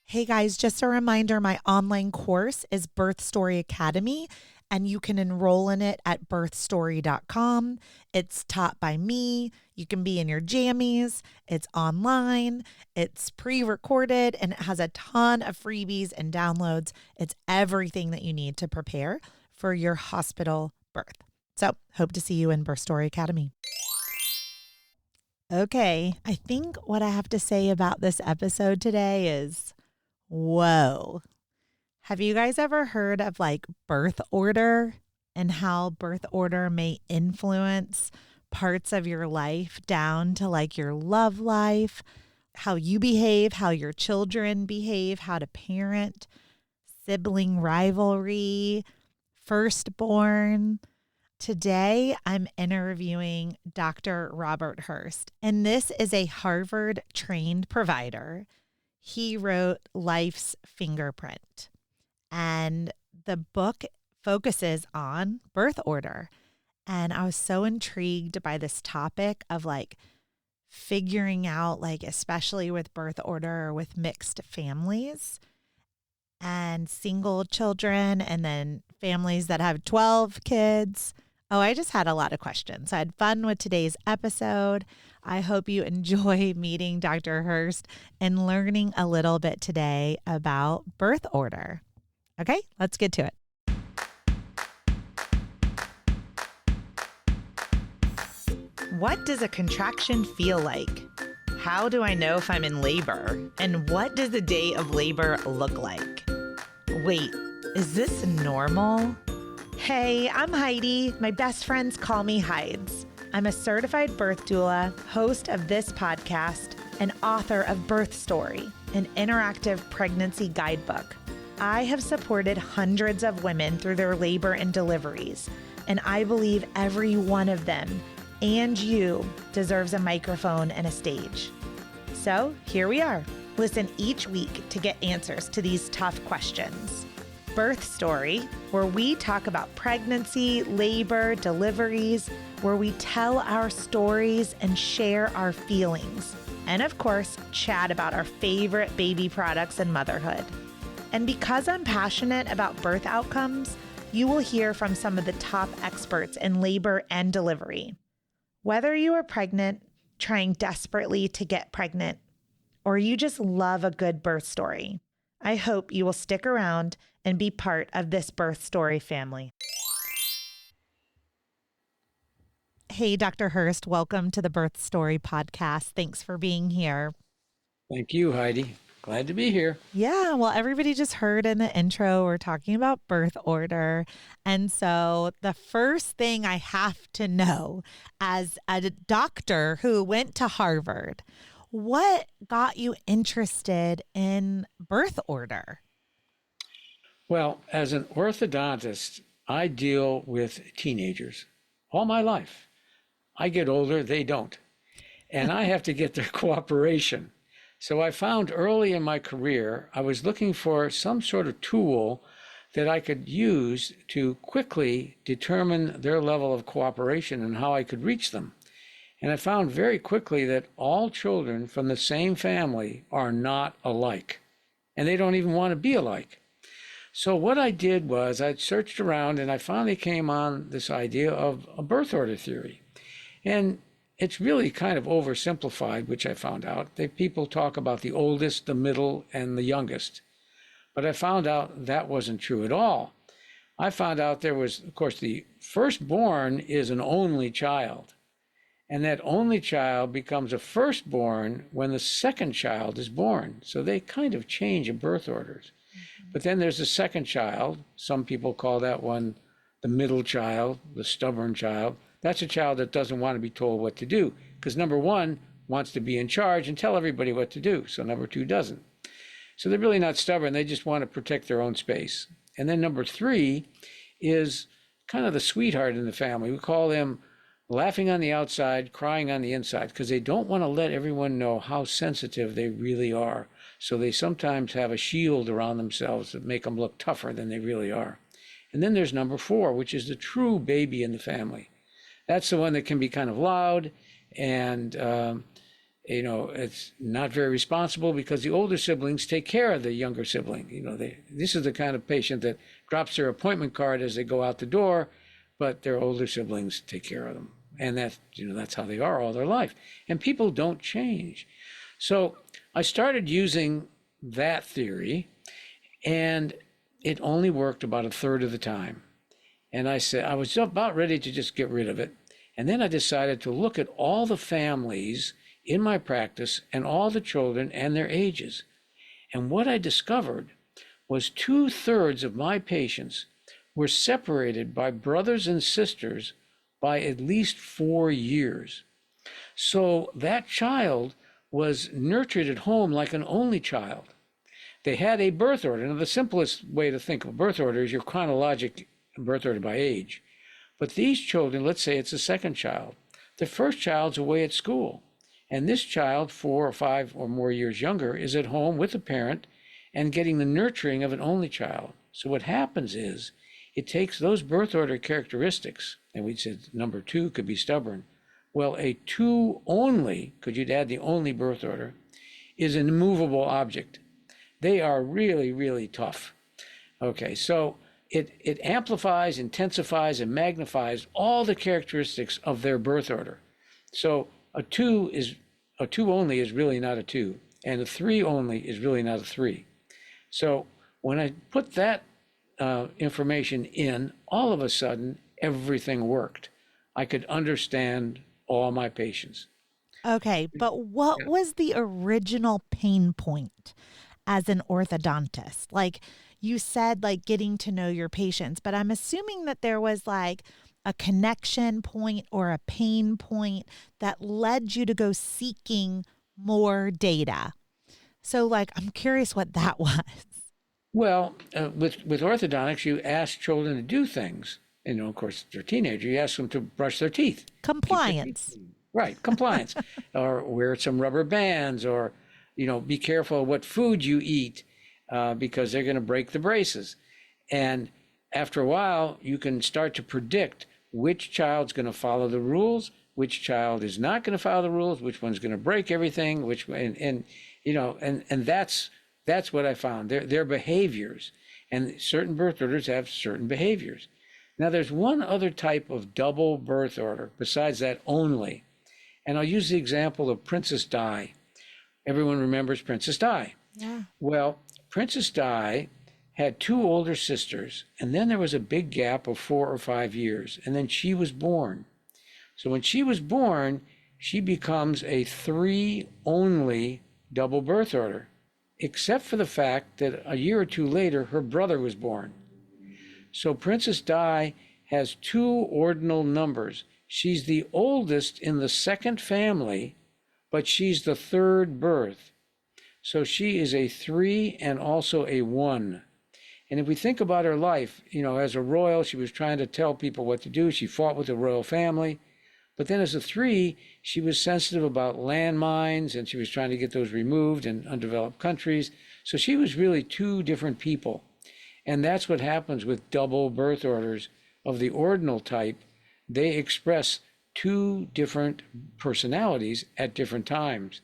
Hey guys, just a reminder, my online course is Birth Story Academy, and you can enroll in it at birthstory.com. It's taught by me. You can be in your jammies. It's online. It's pre-recorded, and it has a ton of freebies and downloads. It's everything that you need to prepare for your hospital birth. So hope to see you in Birth Story Academy. Okay, I think what I have to say about this episode today is, whoa. Have you guys ever heard of like birth order and how birth order may influence parts of your life down to like your love life, how you behave, how your children behave, how to parent, sibling rivalry, firstborn? Today, I'm interviewing Dr. Robert Hurst, and this is a Harvard-trained provider. He wrote Life's Fingerprint, and the book focuses on birth order. And I was so intrigued by this topic of like figuring out, like, especially with birth order or with mixed families and single children, and then families that have 12 kids. Oh, I just had a lot of questions. I had fun with today's episode. I hope you enjoy meeting Dr. Hurst and learning a little bit today about birth order. Okay, let's get to it. What does a contraction feel like? How do I know if I'm in labor? And what does a day of labor look like? Wait, is this normal? Hey, I'm Heidi. My best friends call me Hides. I'm a certified birth doula, host of this podcast, and author of Birth Story, an interactive pregnancy guidebook. I have supported hundreds of women through their labor and deliveries, and I believe every one of them, and you, deserves a microphone and a stage. So here we are. Listen each week to get answers to these tough questions. Birth Story, where we talk about pregnancy, labor, deliveries, where we tell our stories and share our feelings. And of course, chat about our favorite baby products and motherhood. And because I'm passionate about birth outcomes, you will hear from some of the top experts in labor and delivery. Whether you are pregnant, trying desperately to get pregnant, or you just love a good birth story, I hope you will stick around and be part of this Birth Story family. Hey, Dr. Hurst, welcome to the Birth Story podcast. Thanks for being here. Thank you, Heidi. Glad to be here. Yeah, well, everybody just heard in the intro, we're talking about birth order. And so the first thing I have to know, as a doctor who went to Harvard, what got you interested in birth order? Well, as an orthodontist, I deal with teenagers all my life. I get older, they don't. And I have to get their cooperation. So I found early in my career, I was looking for some sort of tool that I could use to quickly determine their level of cooperation and how I could reach them. And I found very quickly that all children from the same family are not alike, and they don't even want to be alike. So what I did was I searched around, and I finally came on this idea of a birth order theory. And it's really kind of oversimplified, which I found out. People talk about the oldest, the middle, and the youngest. But I found out that wasn't true at all. I found out there was, of course, the firstborn is an only child. And that only child becomes a firstborn when the second child is born. So they kind of change in birth orders. Mm-hmm. But then there's a second child. Some people call that one the middle child, the stubborn child. That's a child that doesn't want to be told what to do, because number one wants to be in charge and tell everybody what to do. So number two doesn't. So they're really not stubborn. They just want to protect their own space. And then number three is kind of the sweetheart in the family. We call them laughing on the outside, crying on the inside, because they don't want to let everyone know how sensitive they really are. So they sometimes have a shield around themselves that make them look tougher than they really are. And then there's number four, which is the true baby in the family. That's the one that can be kind of loud and It's not very responsible because the older siblings take care of the younger sibling. This is the kind of patient that drops their appointment card as they go out the door, but their older siblings take care of them. And that's how they are all their life. And people don't change. So I started using that theory, and it only worked about a third of the time. And I said, I was about ready to just get rid of it. And then I decided to look at all the families in my practice and all the children and their ages. And what I discovered was 2/3 of my patients were separated by brothers and sisters by at least 4 years. So that child was nurtured at home like an only child. They had a birth order. Now, the simplest way to think of a birth order is your chronologic birth order by age. But these children, let's say it's a second child, the first child's away at school. And this child, 4 or 5 or more years younger, is at home with a parent and getting the nurturing of an only child. So what happens is it takes those birth order characteristics, and we said number 2 could be stubborn. Well, a 2 only, because you'd add the only birth order, is an immovable object. They are really, really tough. Okay, so it amplifies, intensifies, and magnifies all the characteristics of their birth order. So a 2 only is really not a 2, and a 3 only is really not a 3. So when I put that information in, all of a sudden, everything worked. I could understand all my patients. Okay, but what was the original pain point as an orthodontist? Like you said, like getting to know your patients, but I'm assuming that there was like a connection point or a pain point that led you to go seeking more data. So like, I'm curious what that was. Well, with orthodontics, you ask children to do things. Of course, they're teenagers. You ask them to brush their teeth. Compliance. Right, compliance. Or wear some rubber bands, or, be careful what food you eat because they're going to break the braces. And after a while, you can start to predict which child's going to follow the rules, which child is not going to follow the rules, which one's going to break everything, and that's what I found. Their behaviors, and certain birth orders have certain behaviors. Now, there's one other type of double birth order besides that only, and I'll use the example of Princess Di. Everyone remembers Princess Di. Yeah. Well, Princess Di had 2 older sisters, and then there was a big gap of 4 or 5 years, and then she was born. So when she was born, she becomes a 3 only double birth order, except for the fact that a year or 2 later, her brother was born. So Princess Di has 2 ordinal numbers. She's the oldest in the second family, but she's the 3rd birth. So she is a 3 and also a 1. And if we think about her life, as a royal, she was trying to tell people what to do. She fought with the royal family. But then as a 3, she was sensitive about landmines, and she was trying to get those removed in undeveloped countries. So she was really 2 different people. And that's what happens with double birth orders of the ordinal type. They express 2 different personalities at different times.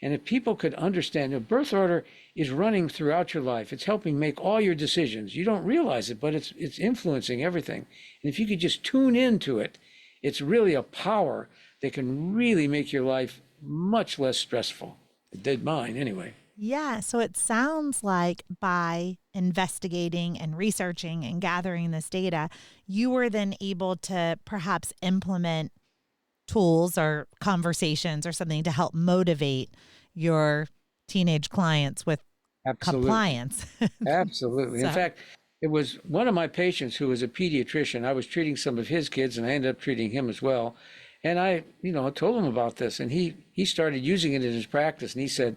And if people could understand, a birth order is running throughout your life. It's helping make all your decisions. You don't realize it, but it's influencing everything. And if you could just tune into it, it's really a power that can really make your life much less stressful. It did mine anyway. Yeah. So it sounds like by investigating and researching and gathering this data, you were then able to perhaps implement tools or conversations or something to help motivate your teenage clients with compliance. Absolutely. In fact, it was one of my patients who was a pediatrician. I was treating some of his kids, and I ended up treating him as well. And I, told him about this, and he started using it in his practice, and he said,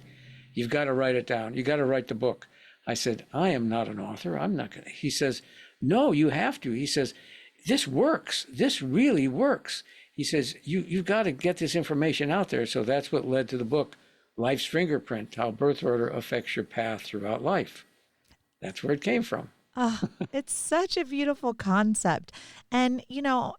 "You've got to write it down. You got to write the book." I said, "I am not an author. I'm not going to." He says, "No, you have to." He says, "This works. This really works." He says, you've got to get this information out there. So that's what led to the book, Life's Fingerprint, How Birth Order Affects Your Path Throughout Life. That's where it came from. Oh, it's such a beautiful concept. And,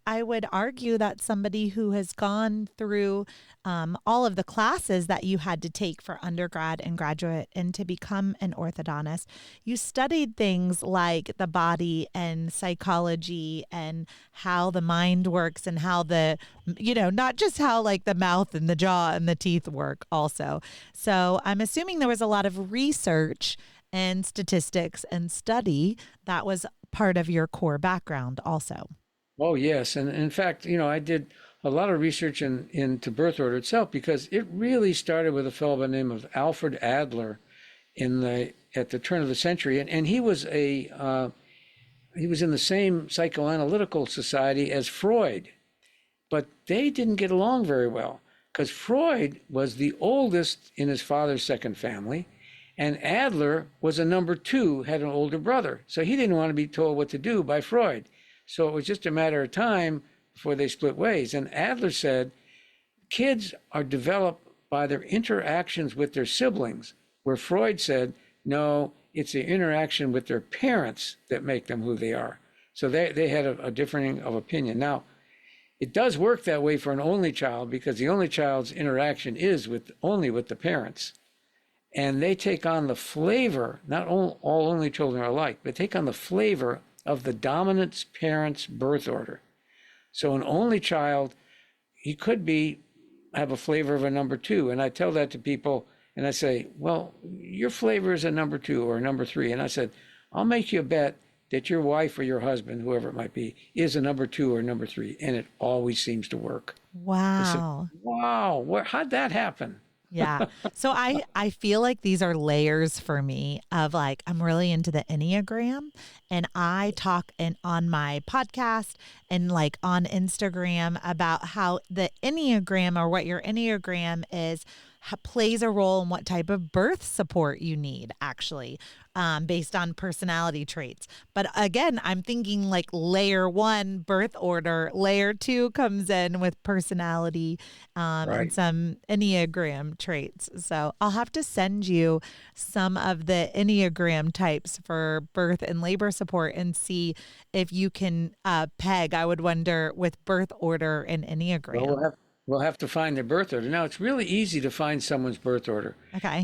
I would argue that somebody who has gone through all of the classes that you had to take for undergrad and graduate and to become an orthodontist, you studied things like the body and psychology and how the mind works and how not just how like the mouth and the jaw and the teeth work also. So I'm assuming there was a lot of research and statistics and study that was part of your core background also. Oh, yes. And in fact, I did a lot of research into birth order itself because it really started with a fellow by the name of Alfred Adler at the turn of the century. And he was he was in the same psychoanalytical society as Freud, but they didn't get along very well because Freud was the oldest in his father's second family. And Adler was a number two, had an older brother. So he didn't want to be told what to do by Freud. So it was just a matter of time before they split ways. And Adler said, kids are developed by their interactions with their siblings, where Freud said, no, it's the interaction with their parents that make them who they are. So they had a differing of opinion. Now, it does work that way for an only child because the only child's interaction is only with the parents. And they take on the flavor, not all only children are alike, but take on the flavor of the dominant parent's birth order. So an only child, he could have a flavor of a number two. And I tell that to people and I say, well, your flavor is a number two or a number three. And I said, I'll make you a bet that your wife or your husband, whoever it might be, is a number two or number three. And it always seems to work. Wow. I said, wow, how'd that happen? Yeah. So I feel like these are layers for me of like, I'm really into the Enneagram and I talk on my podcast and like on Instagram about how the Enneagram or what your Enneagram is plays a role in what type of birth support you need actually based on personality traits. But again, I'm thinking like layer one birth order, layer two comes in with personality right. And some Enneagram traits. So I'll have to send you some of the Enneagram types for birth and labor support and see if you can peg, I would wonder, with birth order and Enneagram. Well, we'll have to find their birth order. Now, it's really easy to find someone's birth order. Okay.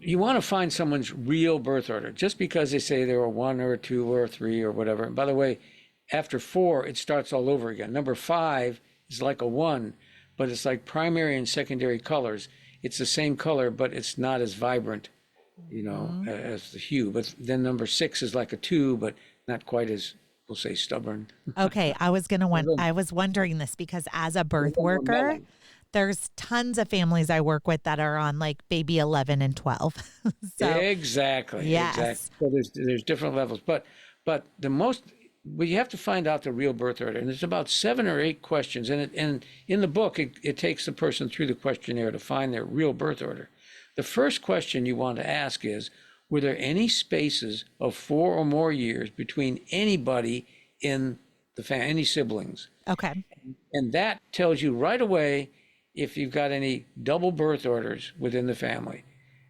You want to find someone's real birth order. Just because they say they're a one or a two or a three or whatever. And by the way, after 4, it starts all over again. Number 5 is like a 1, but it's like primary and secondary colors. It's the same color, but it's not as vibrant, as the hue. But then number 6 is like a 2, but not quite as, we'll say, stubborn. Okay, I was wondering this because as a birth worker, there's tons of families I work with that are on like baby 11 and 12. So, exactly. Yes. Exactly. So there's different levels, but you have to find out the real birth order, and there's about 7 or 8 questions, and in the book it takes the person through the questionnaire to find their real birth order. The first question you want to ask is, were there any spaces of 4 or more years between anybody in the family, any siblings? Okay. And that tells you right away if you've got any double birth orders within the family.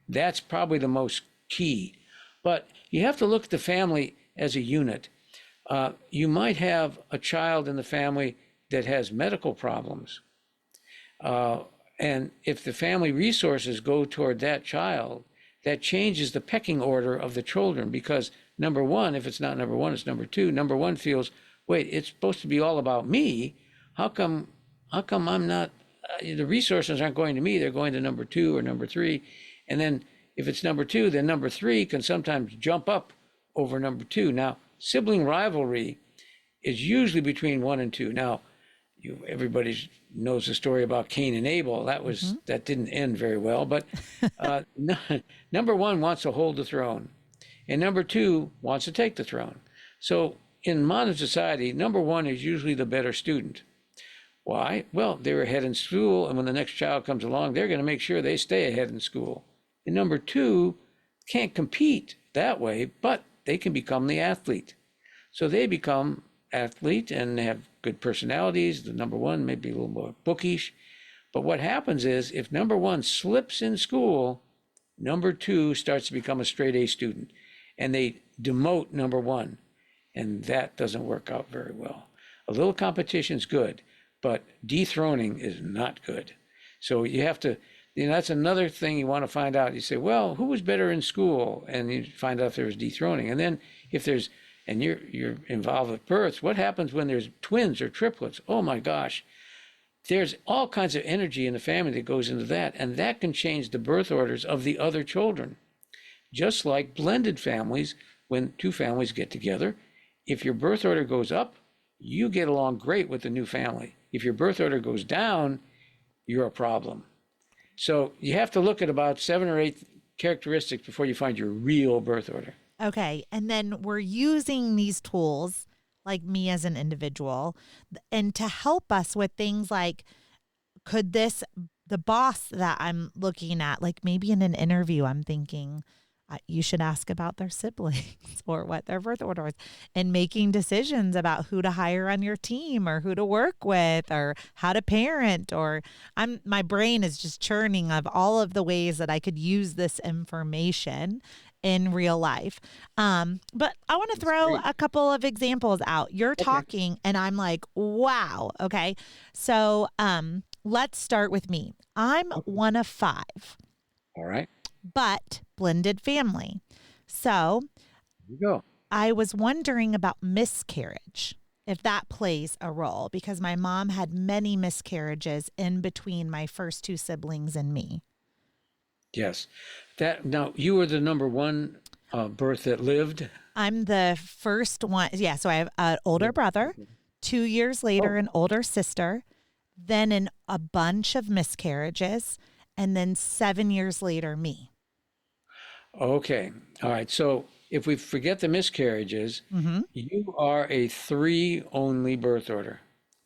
That's probably the most key. But you have to look at the family as a unit. You might have a child in the family that has medical problems. And if the family resources go toward that child, that changes the pecking order of the children because number 1, if it's not number 1, it's number 2. Number 1 feels, wait, it's supposed to be all about me. How come I'm not, the resources aren't going to me, they're going to number 2 or number 3. And then if it's number 2, then number 3 can sometimes jump up over number 2. Now, sibling rivalry is usually between 1 and 2. Now, everybody knows the story about Cain and Abel. That didn't end very well. But number 1 wants to hold the throne, and number 2 wants to take the throne. So in modern society, number 1 is usually the better student. Why? Well, they're ahead in school, and when the next child comes along, they're going to make sure they stay ahead in school. And number 2 can't compete that way, but they can become the athlete. So they become athlete and have good personalities. The number 1 may be a little more bookish. But what happens is if number 1 slips in school, number 2 starts to become a straight A student. and they demote number one, and that doesn't work out very well. A little competition's good, but dethroning is not good. So you have to, that's another thing you want to find out. You say, well, who was better in school? And you find out if there was dethroning. And then if there's, and you're involved with births, what happens when there's twins or triplets? Oh my gosh. There's all kinds of energy in the family that goes into that, and that can change the birth orders of the other children. Just like blended families, when two families get together, if your birth order goes up, you get along great with the new family. If your birth order goes down, you're a problem. So you have to look at about 7 or 8 characteristics before you find your real birth order. Okay. And then we're using these tools, like me as an individual, and to help us with things like, could the boss that I'm looking at, like maybe in an interview, I'm thinking, you should ask about their siblings or what their birth order is, and making decisions about who to hire on your team or who to work with or how to parent, or my brain is just churning of all of the ways that I could use this information in real life. But I want to throw a couple of examples out. You're talking and I'm like, wow. Okay. So let's start with me. I'm one of 5. All right. But blended family. So Here you go. I was wondering about miscarriage, if that plays a role, because my mom had many miscarriages in between my first 2 siblings and me. Yes. Now, you were the number one birth that lived? I'm the first one. Yeah. So I have an older brother, 2 years later, an older sister, then a bunch of miscarriages, and then 7 years later, me. Okay. All right. So if we forget the miscarriages, you are a 3 only birth order.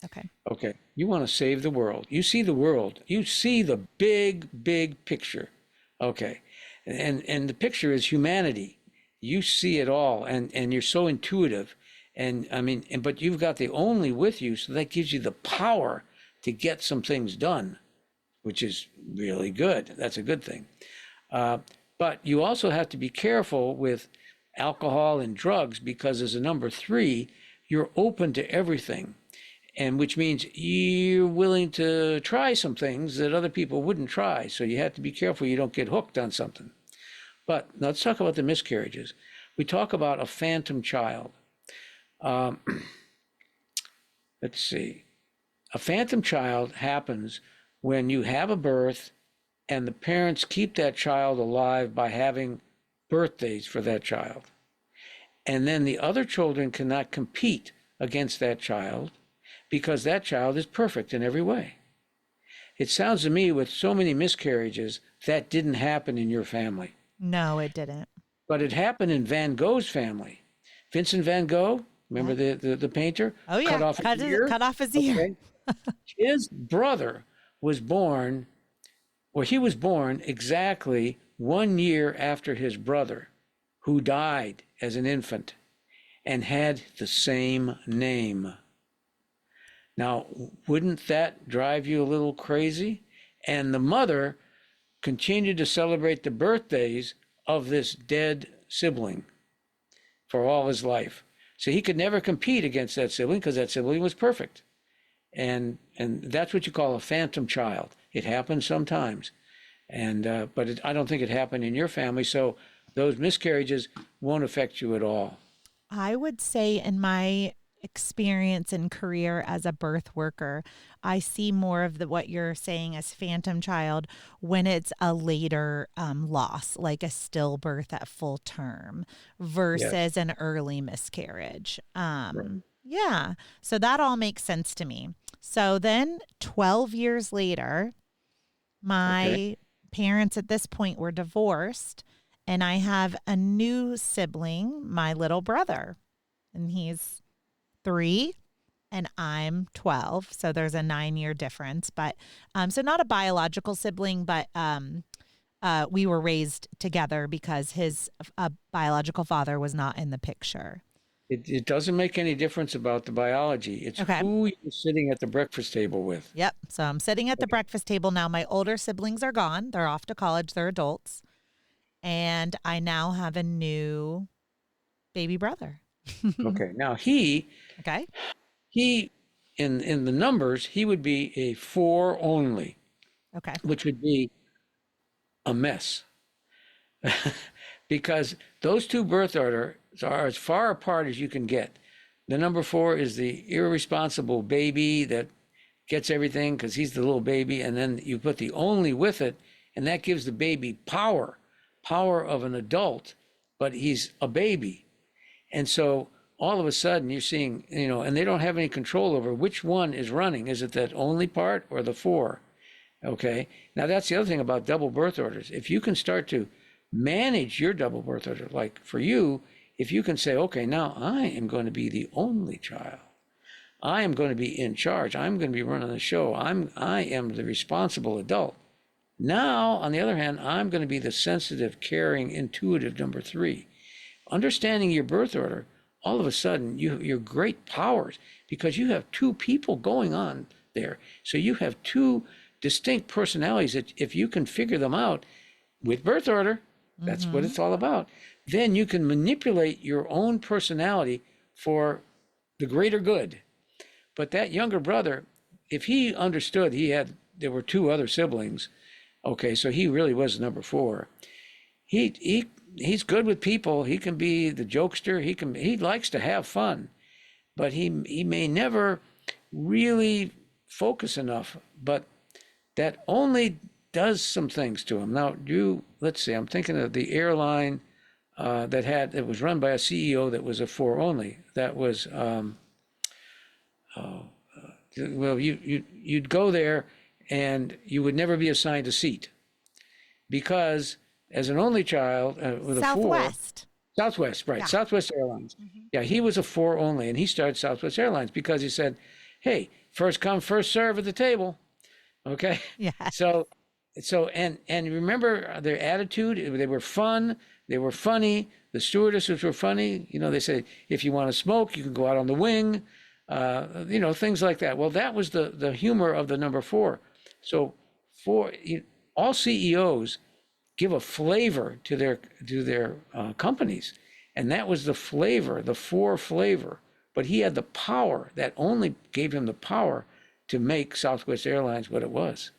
Okay. Okay. You want to save the world. You see the world. You see the big, big picture. Okay. And the picture is humanity. You see it all, and you're so intuitive. And I mean, but you've got the only with you, so that gives you the power to get some things done, which is really good. That's a good thing. But you also have to be careful with alcohol and drugs, because as a number 3, you're open to everything, and which means you're willing to try some things that other people wouldn't try. So you have to be careful you don't get hooked on something. But let's talk about the miscarriages. We talk about a phantom child. Let's see. A phantom child happens when you have a birth and the parents keep that child alive by having birthdays for that child. And then the other children cannot compete against that child because that child is perfect in every way. It sounds to me, with so many miscarriages, that didn't happen in your family. No, it didn't. But it happened in Van Gogh's family. Vincent van Gogh, remember the painter? Oh, yeah. Cut off his ear. Okay. His brother was born, or he was born exactly 1 year after his brother, who died as an infant and had the same name. Now, wouldn't that drive you a little crazy? And the mother continued to celebrate the birthdays of this dead sibling for all his life. So he could never compete against that sibling because that sibling was perfect. And that's what you call a phantom child. It happens sometimes. But I don't think it happened in your family. So those miscarriages won't affect you at all. I would say in my experience and career as a birth worker, I see more of what you're saying as phantom child when it's a later loss, like a stillbirth at full term versus an early miscarriage. Right. Yeah. So that all makes sense to me. So then 12 years later, my parents at this point were divorced, and I have a new sibling, my little brother, and he's 3 and I'm 12. So there's a 9-year difference, but so not a biological sibling, but we were raised together because his biological father was not in the picture. It doesn't make any difference about the biology. It's who you're sitting at the breakfast table with. Yep. So I'm sitting at the breakfast table now. My older siblings are gone. They're off to college. They're adults. And I now have a new baby brother. Okay. Now Okay. he in the numbers, he would be a 4 only, Okay. which would be a mess. Because those two birth orders are as far apart as you can get. The number 4 is the irresponsible baby that gets everything because he's the little baby, and then you put the only with it, and that gives the baby power of an adult, but he's a baby. And so all of a sudden you're seeing, and they don't have any control over which one is running. Is it that only part or the 4? Okay. Now that's the other thing about double birth orders. If you can start to manage your double birth order, like for you, if you can say, okay, now I am going to be the only child. I am going to be in charge. I'm going to be running the show. I am the responsible adult. Now, on the other hand, I'm going to be the sensitive, caring, intuitive number 3. Understanding your birth order, all of a sudden, your great powers, because you have 2 people going on there. So you have 2 distinct personalities that if you can figure them out with birth order, that's what it's all about. Then you can manipulate your own personality for the greater good. But that younger brother, if he understood there were 2 other siblings, okay, so he really was number 4. He's good with people. He can be the jokester. He likes to have fun, but he may never really focus enough. But that only does some things to him. Now, let's see. I'm thinking of the airline that was run by a CEO that was a 4 only. That was you'd go there and you would never be assigned a seat because as an only child with a 4. Southwest, right? Yeah. Southwest Airlines. Yeah, he was a 4 only, and he started Southwest Airlines because he said, "Hey, first come, first serve at the table." Okay. Yeah. So and remember their attitude. They were fun. They were funny. The stewardesses were funny. They say if you want to smoke, you can go out on the wing. Things like that. Well, that was the humor of the number 4. So all CEOs give a flavor to their companies, and that was the flavor, the 4 flavor. But he had the power. That only gave him the power to make Southwest Airlines what it was.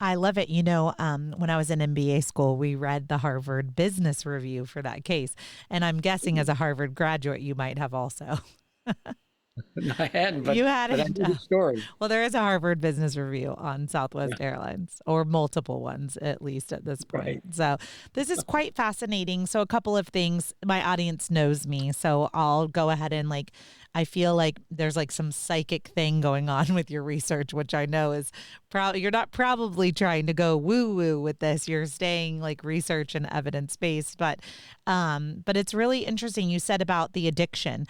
I love it. When I was in MBA school, we read the Harvard Business Review for that case, and I'm guessing as a Harvard graduate, you might have also. No, I hadn't, but, you hadn't. But I knew the story. Well, there is a Harvard Business Review on Southwest Airlines, or multiple ones, at least at this point. Right. So this is quite fascinating. So a couple of things. My audience knows me, so I'll go ahead and I feel like there's some psychic thing going on with your research, which I know is you're not probably trying to go woo-woo with this. You're staying research and evidence-based, but it's really interesting. You said about the addiction.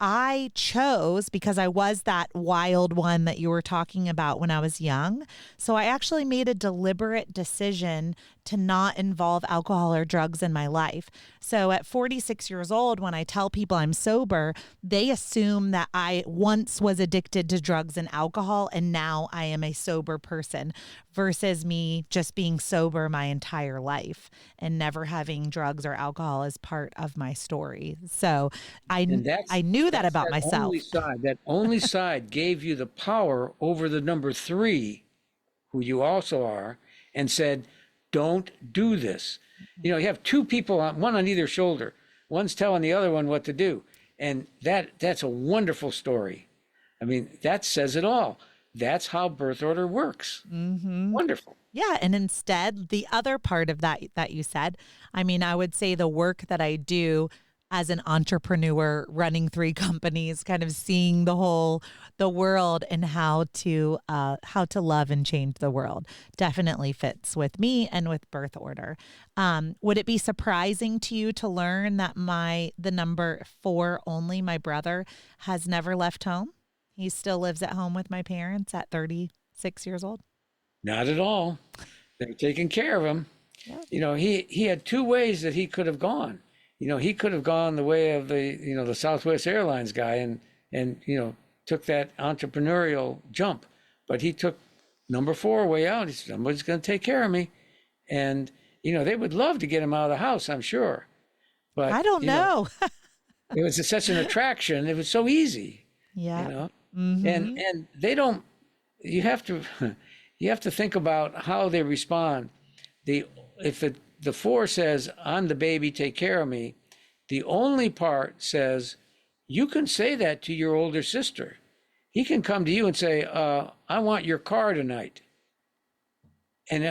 I chose because I was that wild one that you were talking about when I was young. So I actually made a deliberate decision to not involve alcohol or drugs in my life. So at 46 years old, when I tell people I'm sober, they assume that I once was addicted to drugs and alcohol and now I am a sober person versus me just being sober my entire life and never having drugs or alcohol as part of my story. So I knew that about myself. That only side gave you the power over the number 3, who you also are, and said, don't do this. You have 2 people, one on either shoulder. One's telling the other one what to do. And that's a wonderful story. I mean, that says it all. That's how birth order works. Mm-hmm. Wonderful. Yeah. And instead, the other part of that you said, I would say the work that I do as an entrepreneur running 3 companies, kind of seeing the world and how to love and change the world definitely fits with me and with birth order. Would it be surprising to you to learn that the number 4 only, my brother, has never left home? He still lives at home with my parents at 36 years old? Not at all. They're taking care of him. Yeah. He had 2 ways that he could have gone. He could have gone the way of the Southwest Airlines guy and took that entrepreneurial jump, but he took number 4 way out. He said, somebody's going to take care of me. And, they would love to get him out of the house, I'm sure. But I don't know. It was such an attraction. It was so easy, you Yeah. know. Mm-hmm. And they don't. You have to you have to think about how they respond. The if the four says, "I'm the baby, take care of me," the only part says, "You can say that to your older sister." He can come to you and say, "I want your car tonight," and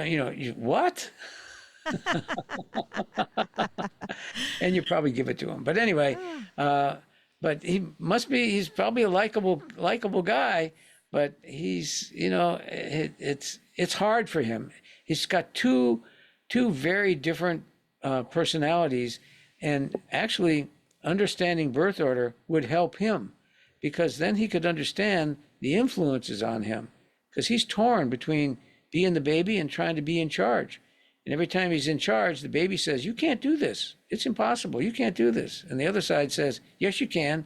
what? And you probably give it to him. But anyway, but he's probably a likable guy, but it's hard for him. He's got two very different personalities, and actually understanding birth order would help him, because then he could understand the influences on him, because he's torn between being the baby and trying to be in charge. And every time he's in charge, the baby says, "You can't do this. It's impossible. You can't do this." And the other side says, "Yes, you can.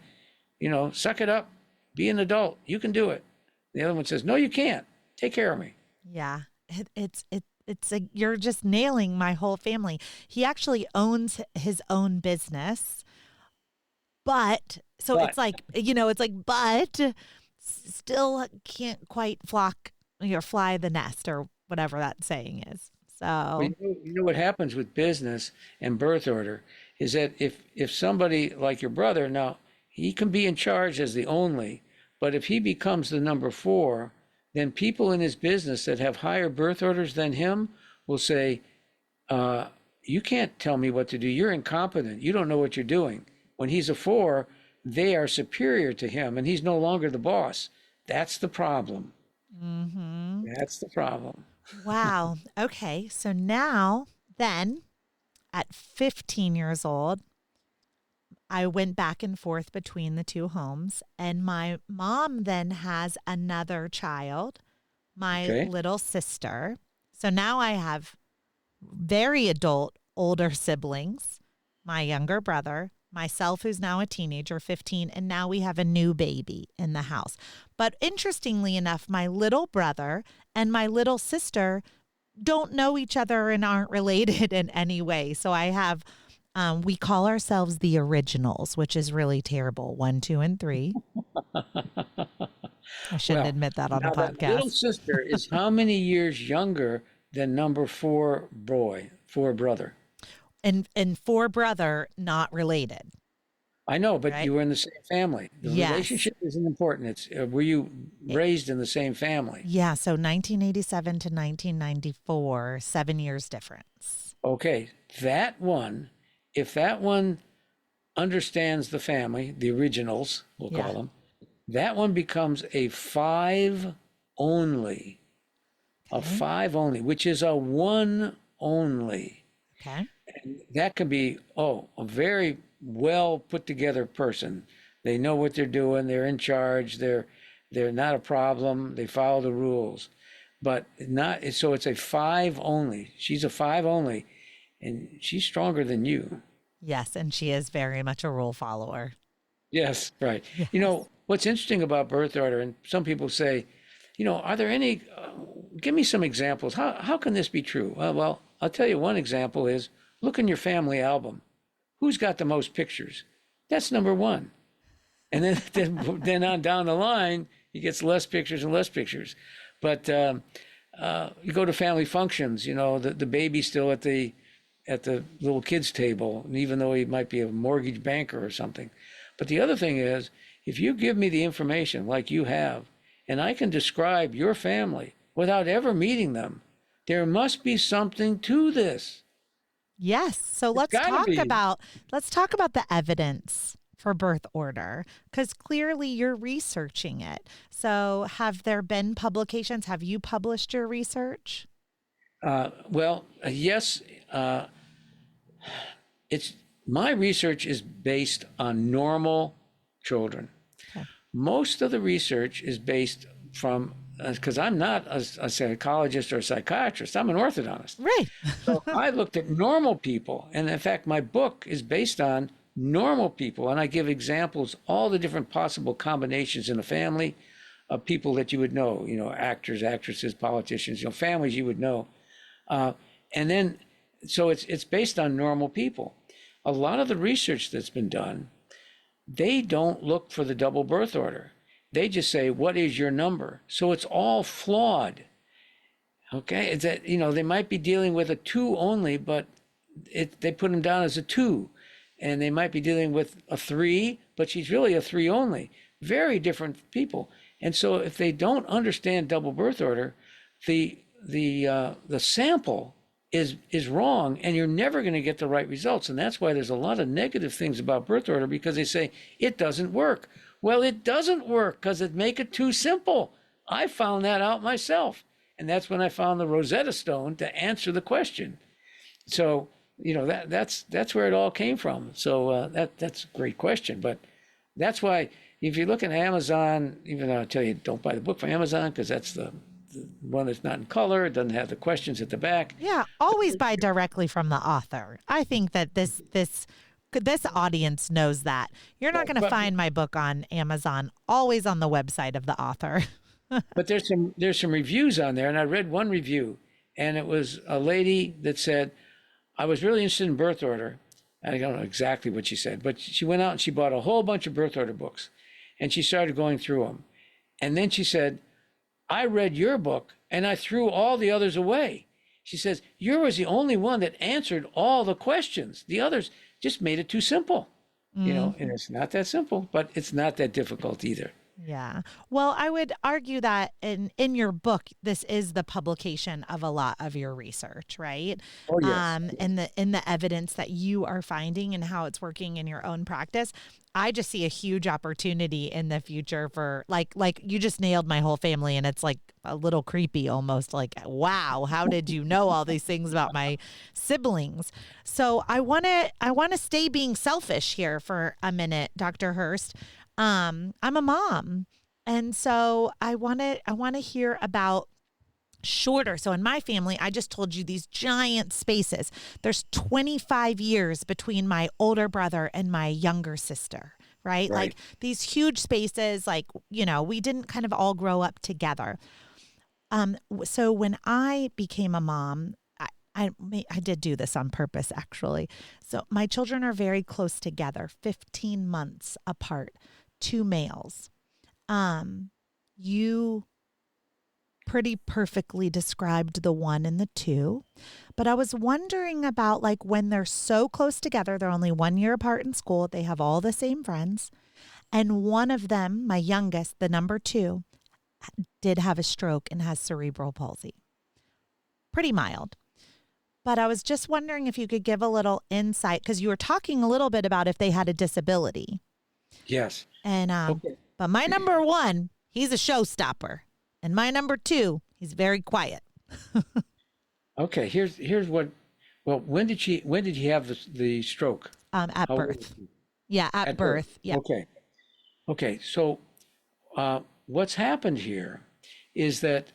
Suck it up. Be an adult. You can do it." The other one says, "No, you can't. Take care of me." Yeah. You're just nailing my whole family. He actually owns his own business, but so But it's like, but still can't quite fly the nest or whatever that saying is. well, So, you know what happens with business and birth order is that if somebody like your brother, now he can be in charge as the only, but if he becomes the number four, then people in his business that have higher birth orders than him will say, "You can't tell me what to do. You're incompetent. You don't know what you're doing." When he's a four, they are superior to him, and he's no longer the boss. That's the problem. hmm That's the problem. wow. Okay. So now, then at 15 years old, I went back and forth between the two homes, and my mom then has another child, my Okay. little sister. So now I have very adult older siblings, my younger brother, myself, who's now a teenager, 15, and now we have a new baby in the house. But interestingly enough, my little brother and my little sister don't know each other and aren't related in any way. So I have, we call ourselves the originals, which is really terrible. 1, 2, and 3. I shouldn't Well, admit that on a now that little podcast. sister is how many years younger than number four brother? And 4 brother, not related, I know, but right? you were in the same family. The Yes. relationship isn't important. It's were you raised in the same family? Yeah, so 1987 to 1994, 7 years difference. Okay, if that one understands the family, the originals, we'll Yeah. call them, that one becomes a five only, Okay. which is a one only. Okay. That could be, a very well put together person. They know what they're doing. They're in charge. They're not a problem. They follow the rules, but not, so it's a five only. She's a five only, and she's stronger than you. Yes, and she is very much a rule follower. Yes, right. Yes. What's interesting about birth order, and some people say, are there any, give me some examples. How can this be true? Well, I'll tell you one example is look in your family album. Who's got the most pictures? That's number one. And then, then on down the line, he gets less pictures and less pictures. But you go to family functions, the baby's still at the little kids table, and even though he might be a mortgage banker or something. But the other thing is, if you give me the information like you have, and I can describe your family without ever meeting them, there must be something to this. Yes. So It's got to be. let's talk about the evidence for birth order, because clearly you're researching it. So have there been publications? Have you published your research? Yes. It's my research is based on normal children. Okay. Most of the research is based from, because I'm not a psychologist or a psychiatrist, I'm an orthodontist. Right. So I looked at normal people, and in fact, my book is based on normal people, and I give examples, all the different possible combinations in a family of people that you would know, actors, actresses, politicians, families you would know. And then, so it's based on normal people. A lot of the research that's been done they don't look for the double birth order. They just say, what is your number? So it's all flawed. Okay, it's that, they might be dealing with a 2 only, but they put him down as a 2. And they might be dealing with a 3, but she's really a 3 only. Very different people. And so if they don't understand double birth order, the sample is wrong, and you're never going to get the right results. And that's why there's a lot of negative things about birth order, because they say it doesn't work. Well, it doesn't work because it make it too simple. I found that out myself. And that's when I found the Rosetta Stone to answer the question. So, that's where it all came from. So that's a great question. But that's why if you look at Amazon, even though I tell you don't buy the book from Amazon because that's the one that's not in color, it doesn't have the questions at the back. Yeah, always buy directly from the author. I think that this audience knows that. You're not going to find my book on Amazon, always on the website of the author. But there's some reviews on there, and I read one review, and it was a lady that said, I was really interested in birth order. I don't know exactly what she said, but she went out and she bought a whole bunch of birth order books, and she started going through them. And then she said, I read your book, and I threw all the others away. She says, yours was the only one that answered all the questions. The others just made it too simple, and it's not that simple, but it's not that difficult either. Yeah. Well, I would argue that in your book, this is the publication of a lot of your research, right? Oh, yes. In the evidence that you are finding and how it's working in your own practice. I just see a huge opportunity in the future for like you just nailed my whole family, and it's like a little creepy almost, like, wow, how did you know all these things about my siblings? So I want to stay being selfish here for a minute, Dr. Hurst. I'm a mom, and so I want to hear about shorter. So in my family, I just told you these giant spaces. There's 25 years between my older brother and my younger sister, right? Like these huge spaces, like, we didn't kind of all grow up together. So when I became a mom, I did do this on purpose, actually. So my children are very close together, 15 months apart, 2 males. You pretty perfectly described the 1 and the 2, but I was wondering about like when they're so close together, they're only 1 year apart in school, they have all the same friends, and one of them, my youngest, the number 2, did have a stroke and has cerebral palsy. Pretty mild. But I was just wondering if you could give a little insight, because you were talking a little bit about if they had a disability. Yes. And but my number 1, he's a showstopper, and my number 2, he's very quiet. Okay. Here's what. Well, when did he have the stroke? At birth. Yeah, at birth. Yeah. Okay. So, what's happened here is that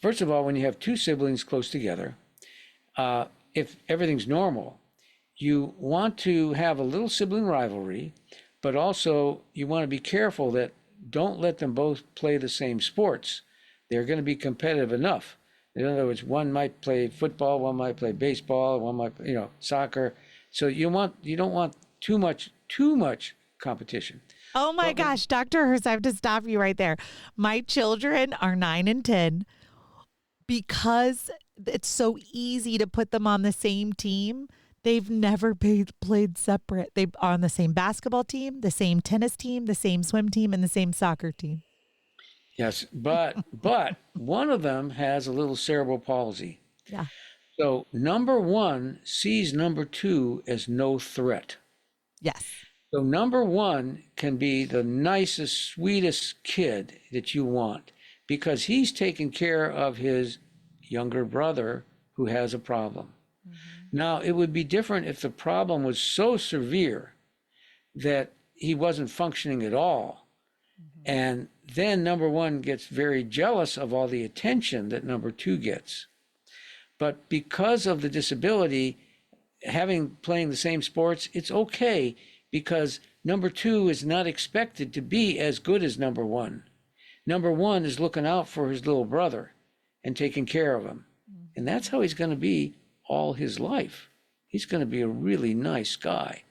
first of all, when you have 2 siblings close together, if everything's normal, you want to have a little sibling rivalry, but also you want to be careful that don't let them both play the same sports. They're going to be competitive enough. In other words, one might play football, one might play baseball, one might, soccer. So you don't want too much competition. Oh my gosh, Dr. Hurst, I have to stop you right there. My children are 9 and 10. Because it's so easy to put them on the same team, they've never played separate. They are on the same basketball team, the same tennis team, the same swim team, and the same soccer team. Yes, but one of them has a little cerebral palsy. Yeah. So number 1 sees number 2 as no threat. Yes. So number 1 can be the nicest, sweetest kid that you want, because he's taking care of his younger brother who has a problem. Mm-hmm. Now, it would be different if the problem was so severe that he wasn't functioning at all. Mm-hmm. And then number 1 gets very jealous of all the attention that number 2 gets. But because of the disability, playing the same sports, it's okay, because number 2 is not expected to be as good as number 1. Number 1 is looking out for his little brother and taking care of him. And that's how he's going to be all his life. He's going to be a really nice guy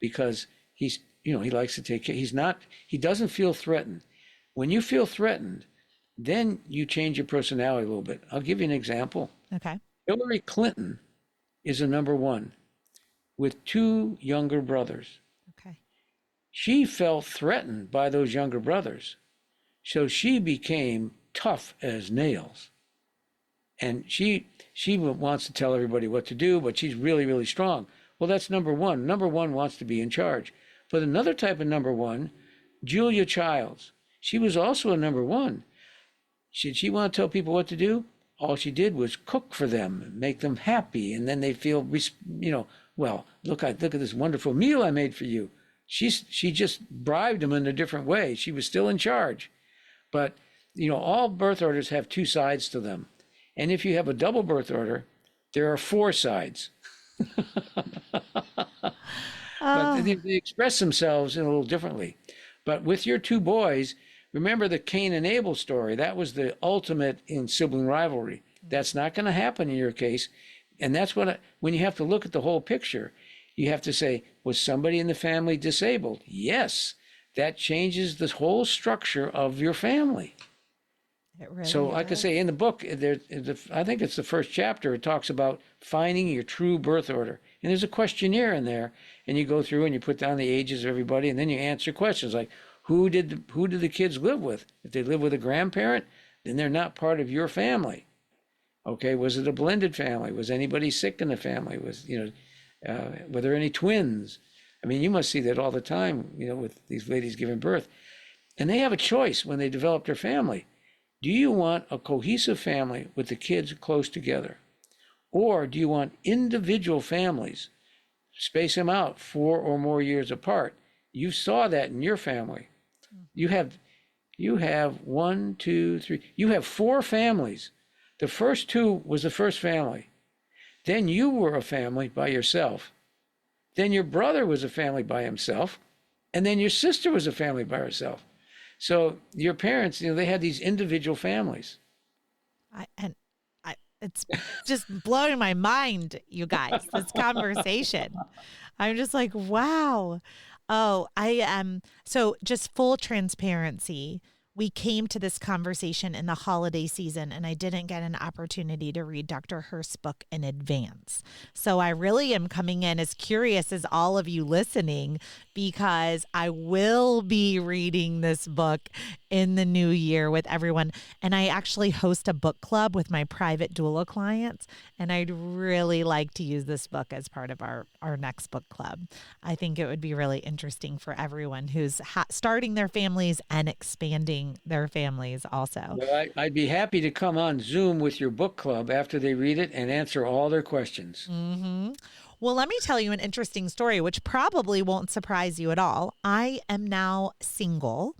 because He's, he likes to take care. He doesn't feel threatened. When you feel threatened, then you change your personality a little bit. I'll give you an example. Okay. Hillary Clinton is a number one with two younger brothers. Okay. She felt threatened by those younger brothers. So she became tough as nails. And she wants to tell everybody what to do, but she's really, really strong. Well, that's number one. Number one wants to be in charge. But another type of number one, Julia Childs, she was also a number one. Did she want to tell people what to do? All she did was cook for them, make them happy, and then they feel, well, look at this wonderful meal I made for you. She just bribed them in a different way. She was still in charge. But, all birth orders have two sides to them. And if you have a double birth order, there are four sides. But they express themselves in a little differently. But with your two boys, remember the Cain and Abel story. That was the ultimate in sibling rivalry. That's not going to happen in your case. And that's when you have to look at the whole picture, you have to say, was somebody in the family disabled? Yes. That changes the whole structure of your family. It really So like I say, in the book, I think it's the first chapter, it talks about finding your true birth order. And there's a questionnaire in there, and you go through and you put down the ages of everybody, and then you answer questions like, who did the kids live with? If they live with a grandparent, then they're not part of your family. Okay, was it a blended family? Was anybody sick in the family? Were there any twins? I mean, you must see that all the time, with these ladies giving birth. And they have a choice when they develop their family. Do you want a cohesive family with the kids close together? Or do you want individual families? Space them out 4 or more years apart. You saw that in your family. You have 1, 2, 3. You have 4 families. The first 2 was the first family. Then you were a family by yourself. Then your brother was a family by himself. And then your sister was a family by herself. So your parents, they had these individual families. It's just blowing my mind, you guys, this conversation. I'm just like, wow. Oh, so just full transparency. We came to this conversation in the holiday season, and I didn't get an opportunity to read Dr. Hurst's book in advance. So I really am coming in as curious as all of you listening, because I will be reading this book in the new year with everyone. And I actually host a book club with my private doula clients, and I'd really like to use this book as part of our next book club. I think it would be really interesting for everyone who's starting their families and expanding their families also. Well, I'd be happy to come on Zoom with your book club after they read it and answer all their questions. Mm-hmm. Well, let me tell you an interesting story, which probably won't surprise you at all. I am now single,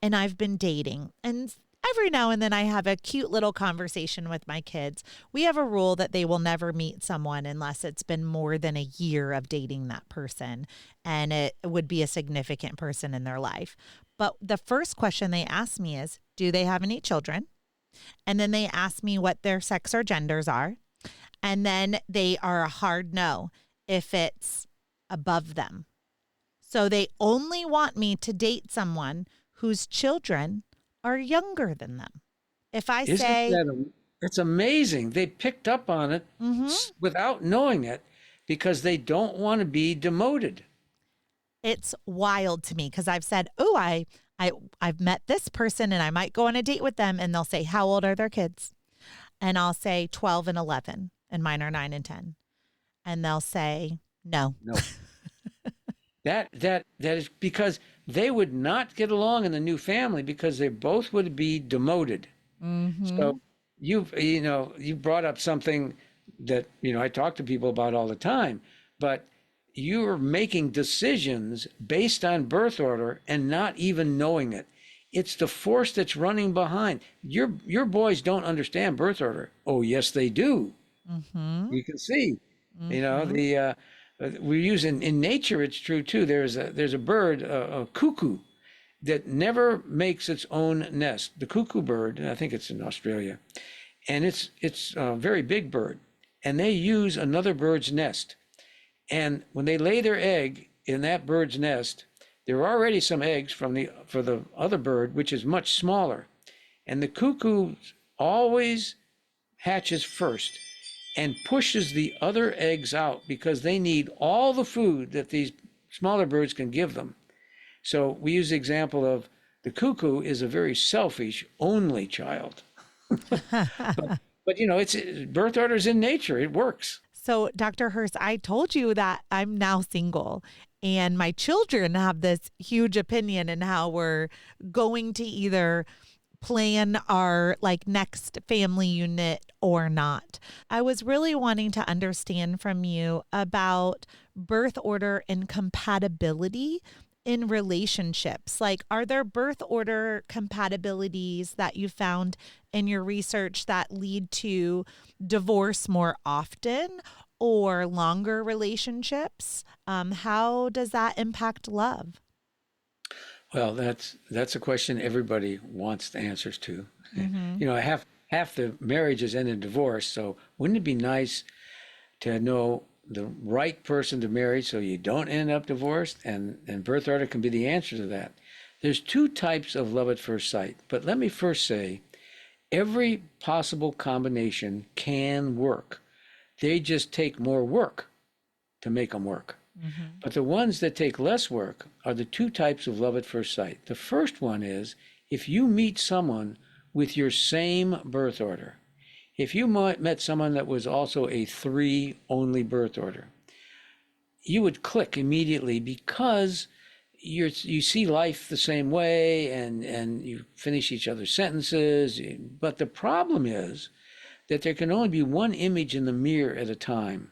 and I've been dating. And every now and then I have a cute little conversation with my kids. We have a rule that they will never meet someone unless it's been more than a year of dating that person, and it would be a significant person in their life. But the first question they ask me is, do they have any children? And then they ask me what their sex or genders are. And then they are a hard no if it's above them. So they only want me to date someone whose children are younger than them. If I say... That's amazing. They picked up on it without knowing it because they don't want to be demoted. It's wild to me because I've said, oh, I've met this person and I might go on a date with them, and they'll say, how old are their kids? And I'll say 12 and 11, and mine are 9 and 10. And they'll say, no. That is because they would not get along in the new family because they both would be demoted. Mm-hmm. So you brought up something that, I talk to people about all the time, but you're making decisions based on birth order and not even knowing it. It's the force that's running behind. Your boys don't understand birth order. Oh, yes, they do. Mm-hmm. You can see, we use in nature, it's true too. There's a bird, a cuckoo, that never makes its own nest. The cuckoo bird, and I think it's in Australia, and it's a very big bird, and they use another bird's nest. And when they lay their egg, in that bird's nest, there are already some eggs for the other bird, which is much smaller. And the cuckoo always hatches first and pushes the other eggs out because they need all the food that these smaller birds can give them. So we use the example of the cuckoo is a very selfish, only child. but it's birth order is in nature. It works. So, Dr. Hurst, I told you that I'm now single, and my children have this huge opinion in how we're going to either plan our next family unit or not. I was really wanting to understand from you about birth order and compatibility in relationships. Are there birth order compatibilities that you found in your research that lead to divorce more often or longer relationships? How does that impact love? Well, that's a question everybody wants the answers to. Mm-hmm. Half the marriages end in divorce. So wouldn't it be nice to know the right person to marry so you don't end up divorced? And birth order can be the answer to that. There's two types of love at first sight. But let me first say, every possible combination can work. They just take more work to make them work. Mm-hmm. But the ones that take less work are the two types of love at first sight. The first one is if you meet someone with your same birth order. If you met someone that was also a 3 only birth order, you would click immediately because you see life the same way and you finish each other's sentences. But the problem is that there can only be one image in the mirror at a time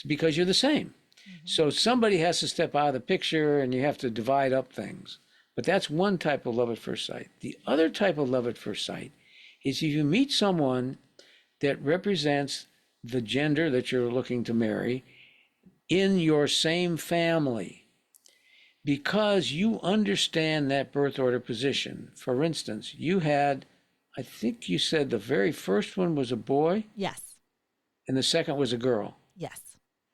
because you're the same. Mm-hmm. So somebody has to step out of the picture and you have to divide up things. But that's one type of love at first sight. The other type of love at first sight is if you meet someone that represents the gender that you're looking to marry in your same family because you understand that birth order position. For instance, you had, I think you said the very first one was a boy? Yes. And the second was a girl? Yes.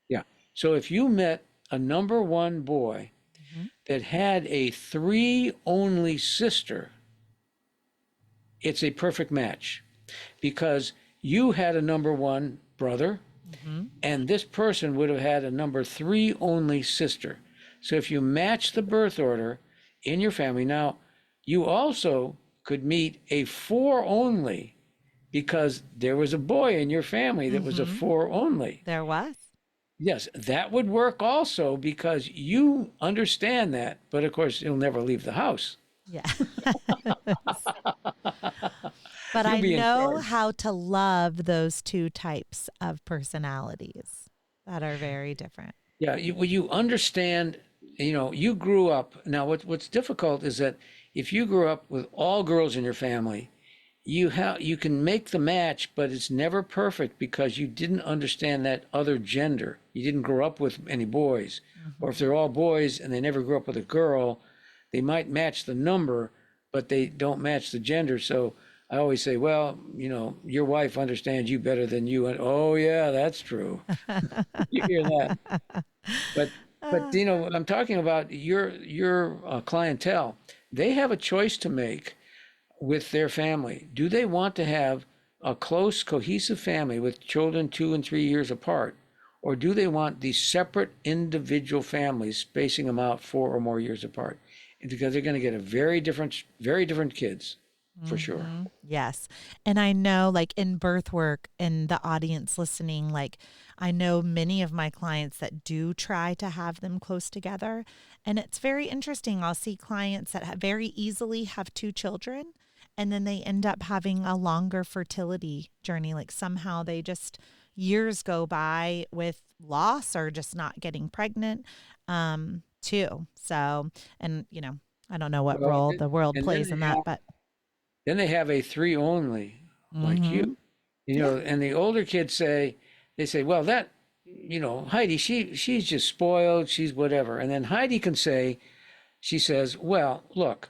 Yeah. So if you met a number 1 boy mm-hmm. that had a 3 only sister, it's a perfect match because you had a number 1 brother mm-hmm. and this person would have had a number 3 only sister. So if you match the birth order in your family, now you also could meet a 4 only because there was a boy in your family that mm-hmm. was a 4 only. There was. Yes, that would work also because you understand that, but of course you'll never leave the house. Yeah. But I know how to love those two types of personalities that are very different. Yeah, you understand, you grew up. Now, what's difficult is that if you grew up with all girls in your family, you can make the match, but it's never perfect because you didn't understand that other gender. You didn't grow up with any boys. Mm-hmm. Or if they're all boys and they never grew up with a girl, they might match the number, but they don't match the gender. So I always say, well, your wife understands you better than you. And, oh, yeah, that's true. You hear that. But I'm talking about your clientele. They have a choice to make with their family. Do they want to have a close, cohesive family with children 2 and 3 years apart? Or do they want these separate individual families, spacing them out 4 or more years apart? Because they're going to get a very different kids. For sure. Yes. And I know in birth work and the audience listening, I know many of my clients that do try to have them close together. And it's very interesting. I'll see clients that very easily have 2 children and then they end up having a longer fertility journey. Somehow they just years go by with loss or just not getting pregnant too. So, and I don't know what role the world plays in that, but then they have a 3 only, like mm-hmm. And the older kids say, well, that, Heidi, she's just spoiled, she's whatever. And then Heidi can say, she says, well, look,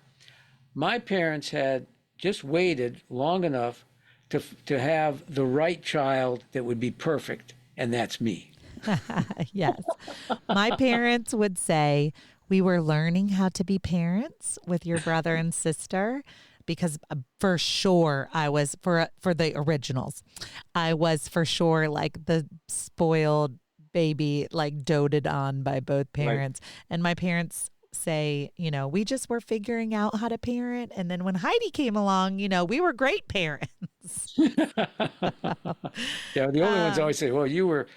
my parents had just waited long enough to have the right child that would be perfect, and that's me. Yes. My parents would say we were learning how to be parents with your brother and sister because for sure I was for the originals. I was for sure like the spoiled baby, like doted on by both Right. parents. And my parents say, we just were figuring out how to parent. And then when Heidi came along, we were great parents. Yeah, the only ones Um, always say, "Well, you were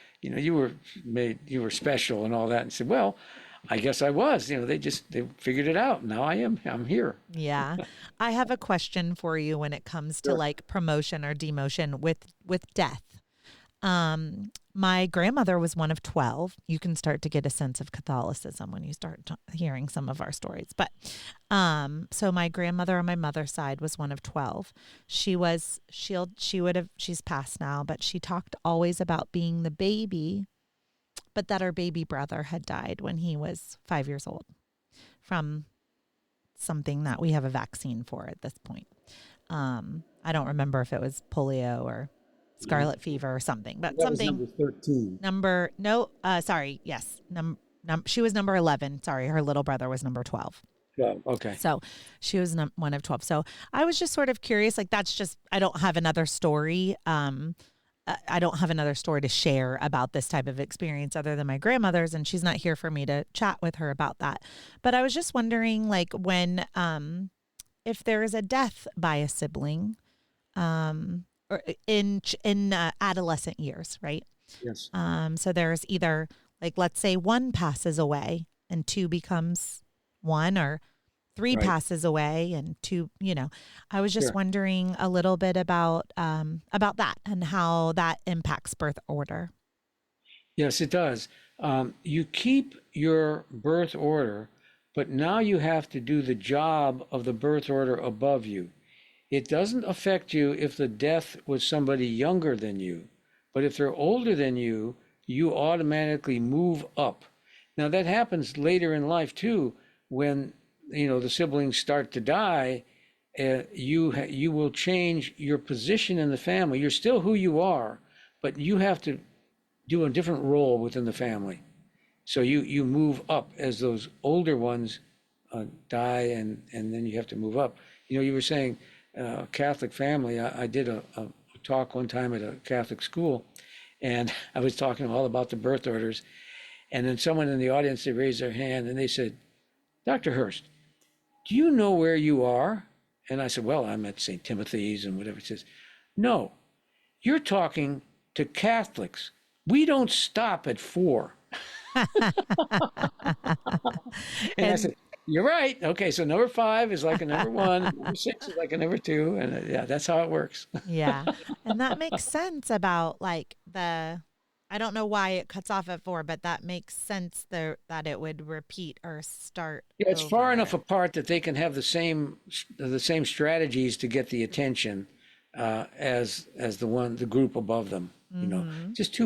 special and all that." And said, "Well, I guess I was. They figured it out. Now I'm here." Yeah. I have a question for you when it comes to Sure. like promotion or demotion with death. My grandmother was one of 12. You can start to get a sense of Catholicism when you start hearing some of our stories. But so my grandmother on my mother's side was one of 12. She's passed now, but she talked always about being the baby, but that her baby brother had died when he was 5 years old from something that we have a vaccine for at this point. I don't remember if it was polio or scarlet fever or something, but That was something number 13. number, no, sorry. Yes. She was number 11. Sorry. Her little brother was number 12. Yeah, okay. So she was one of 12. So I was just sort of curious, like that's just, I don't have another story. I don't have another story to share about this type of experience other than my grandmother's, and she's not here for me to chat with her about that. But I was just wondering, like, when, if there is a death by a sibling, or in adolescent years, right? Yes. So there's either, like, let's say one passes away and two becomes one, or three Right. passes away and two, I was just Sure. wondering a little bit about that and how that impacts birth order. Yes, it does. You keep your birth order, but now you have to do the job of the birth order above you. It doesn't affect you if the death was somebody younger than you, but if they're older than you automatically move up. Now that happens later in life too, when the siblings start to die. You will change your position in the family. You're still who you are, but you have to do a different role within the family. So you move up as those older ones die, and then you have to move up. You were saying Catholic family. I did a talk one time at a Catholic school, and I was talking all about the birth orders. And then someone in the audience, they raised their hand and they said, "Dr. Hurst, do you know where you are?" And I said, "Well, I'm at St. Timothy's and whatever." It says, "No, you're talking to Catholics. We don't stop at 4." And I And said, "You're right. Okay, so number 5 is like a number 1, number 6 is like a number 2, and yeah, that's how it works." yeah, and that makes sense about like I don't know why it cuts off at 4, but that makes sense there that it would repeat or start Yeah, it's far enough over. apart that they can have the same strategies to get the attention as the group above them. Mm-hmm. Just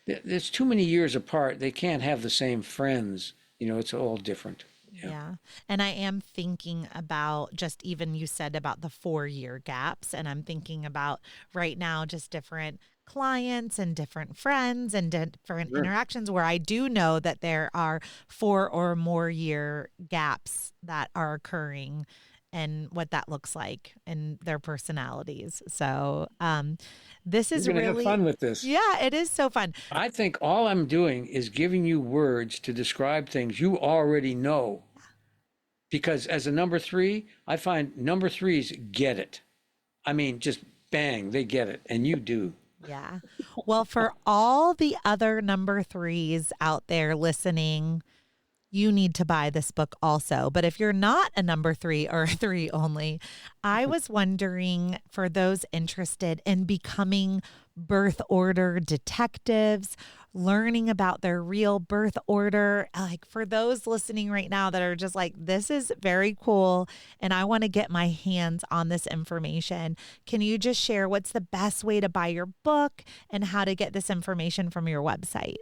there's too many years apart. They can't have the same friends. It's all different. Yeah. Yeah. And I am thinking about just even you said about the 4 year gaps. And I'm thinking about right now just different clients and different friends and different Sure. interactions where I do know that there are 4 or more year gaps that are occurring and what that looks like and their personalities. So this We're is gonna have really, fun with this. yeah, it is so fun. I think all I'm doing is giving you words to describe things you already know. Because as a number 3, I find number 3s get it. I mean, just bang, they get it, and you do. Yeah. Well, for all the other number 3s out there listening, you need to buy this book also. But if you're not a number 3 or a 3 only, I was wondering for those interested in becoming birth order detectives, learning about their real birth order, like for those listening right now that are just like, this is very cool and I want to get my hands on this information. Can you just share what's the best way to buy your book and how to get this information from your website?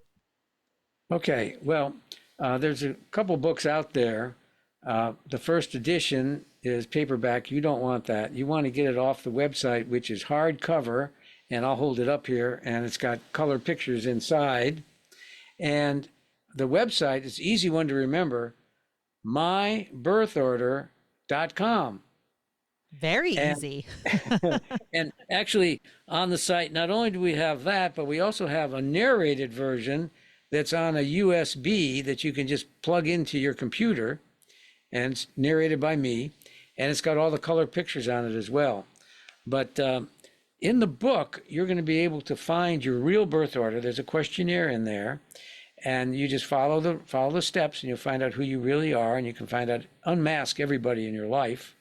Okay, well, there's a couple books out there. The first edition is paperback. You don't want that. You want to get it off the website, which is hardcover, and I'll hold it up here, and it's got color pictures inside. And the website is easy one to remember, mybirthorder.com. Very easy. And actually, on the site, not only do we have that, but we also have a narrated version that's on a USB that you can just plug into your computer, and it's narrated by me, and it's got all the color pictures on it as well. But in the book, you're going to be able to find your real birth order. There's a questionnaire in there, and you just follow the steps, and you'll find out who you really are, and you can unmask everybody in your life.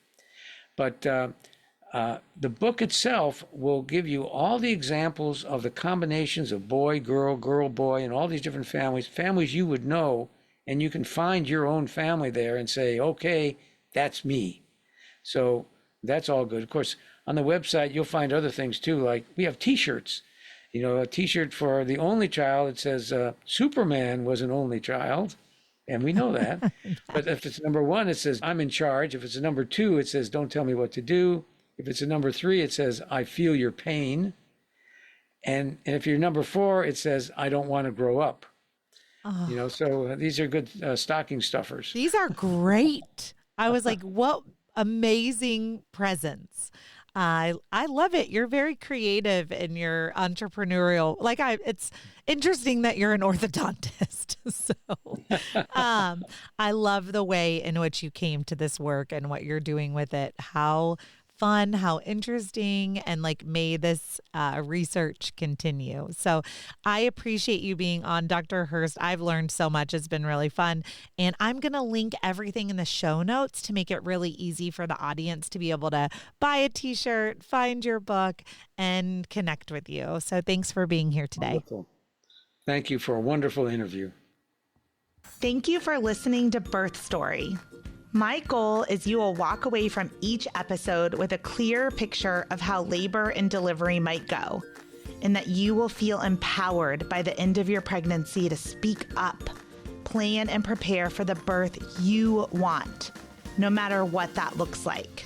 But the book itself will give you all the examples of the combinations of boy, girl, girl, boy, and all these different families you would know, and you can find your own family there and say, okay, that's me. So that's all good. Of course, on the website, you'll find other things too, like we have T-shirts. You know, a T-shirt for the only child, it says Superman was an only child. And we know that. But if it's number 1, it says, I'm in charge. If it's a number 2, it says, don't tell me what to do. If it's a number 3, it says, I feel your pain. And if you're number 4, it says, I don't want to grow up. Oh. You know, so these are good stocking stuffers. These are great. I was like, what amazing presents. I love it. You're very creative and you're entrepreneurial. It's interesting that you're an orthodontist. So I love the way in which you came to this work and what you're doing with it. How fun, how interesting, and may this research continue. So I appreciate you being on, Dr. Hurst. I've learned so much. It's been really fun. And I'm going to link everything in the show notes to make it really easy for the audience to be able to buy a T-shirt, find your book, and connect with you. So thanks for being here today. Wonderful. Thank you for a wonderful interview. Thank you for listening to Birth Story. My goal is you will walk away from each episode with a clear picture of how labor and delivery might go, and that you will feel empowered by the end of your pregnancy to speak up, plan and prepare for the birth you want, no matter what that looks like.